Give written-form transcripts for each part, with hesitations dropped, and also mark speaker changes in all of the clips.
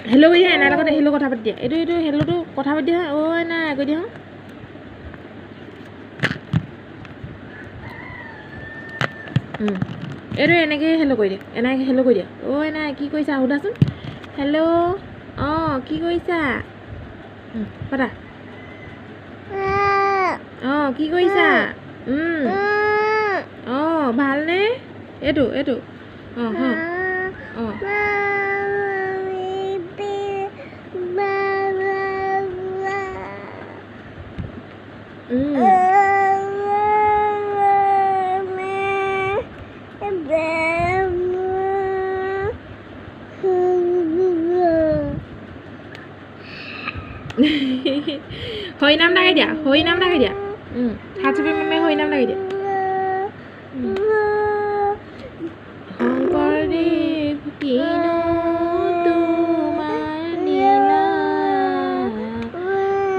Speaker 1: hello' কৈ দিয়া another লগত হেল্ল' কথা পাতি দিয়া এইটো হেল্ল'টো কথা পাতি দিয়া অ' নাই কৈ দিয়া এইটো এনেকৈ হেল্ল' কৰি দিয়া এনেকৈ হেল্ল' কৰি দিয়া অ' নাই কি কৰিছা সোধাচোন হেল্ল' অঁ কি কৰিছা পাতা অঁ কি কৰিছা অঁ ভালনে এইটো অঁ অঁ অঁ হৰি নাম লাগাই দিয়া হাত চুপি মামে হৰি নাম লাগাই দিয়া শংকৰদেৱ কিনো তোমাৰ নীলা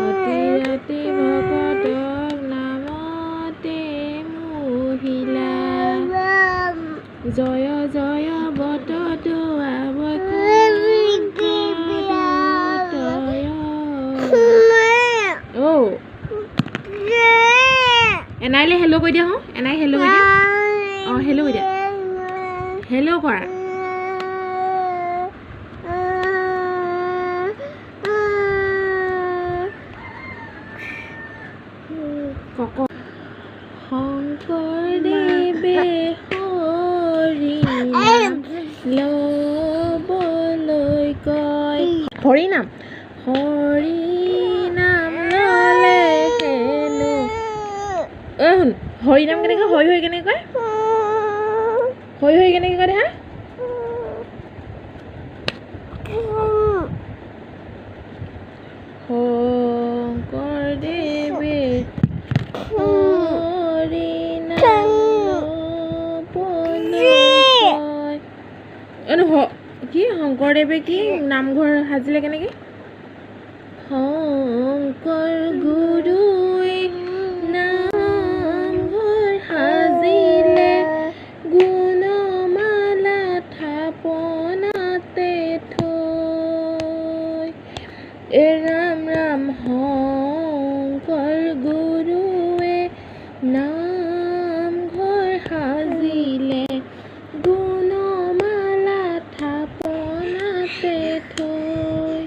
Speaker 1: অতি ৰাতি ভকতক নামতে মোহিলা জয় জয় বত এনাইলে হেল্ল' কৈ দিয়া এনাই হেল্ল' কৈ দিয়া অঁ হেল্ল' কৈ দিয়া হেল্ল' কৰা কক শংকৰদেৱে হৰি ল'বলৈ কয় হৰি নাম ল'লে হেনো শুন হৰি নাম কেনেকৈ হৈ কেনেকৈ কয় হৈ কেনেকৈ কয় হা শংকৰদেৱে হৰি নাম ল'বলৈ কি শংকৰদেৱে কি নামঘৰ সাজিলে কেনেকৈ শংকৰ গুৰুৱে নামঘৰ সাজিলে গুণমালা থাপনাতে থৈ ৰাম ৰাম শংকৰ গুৰুৱে নামঘৰ সাজিলে গুণমালা থাপনাতে থৈ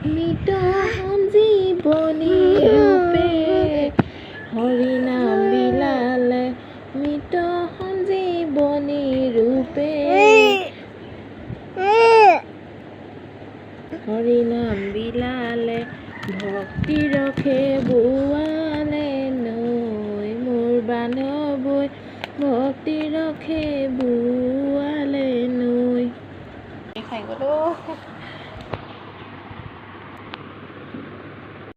Speaker 1: মৃত সঞ্জীৱনী ৰূপে হৰি নাম বিলালে মৃত সঞ্জীৱনী ৰূপে হৰি নাম বিলালে ভক্তি ৰখে বোৱালে নৈ মোৰ বান্ধৱৈ ভক্তি ৰখে বোৱালে নৈ খাই গ'লো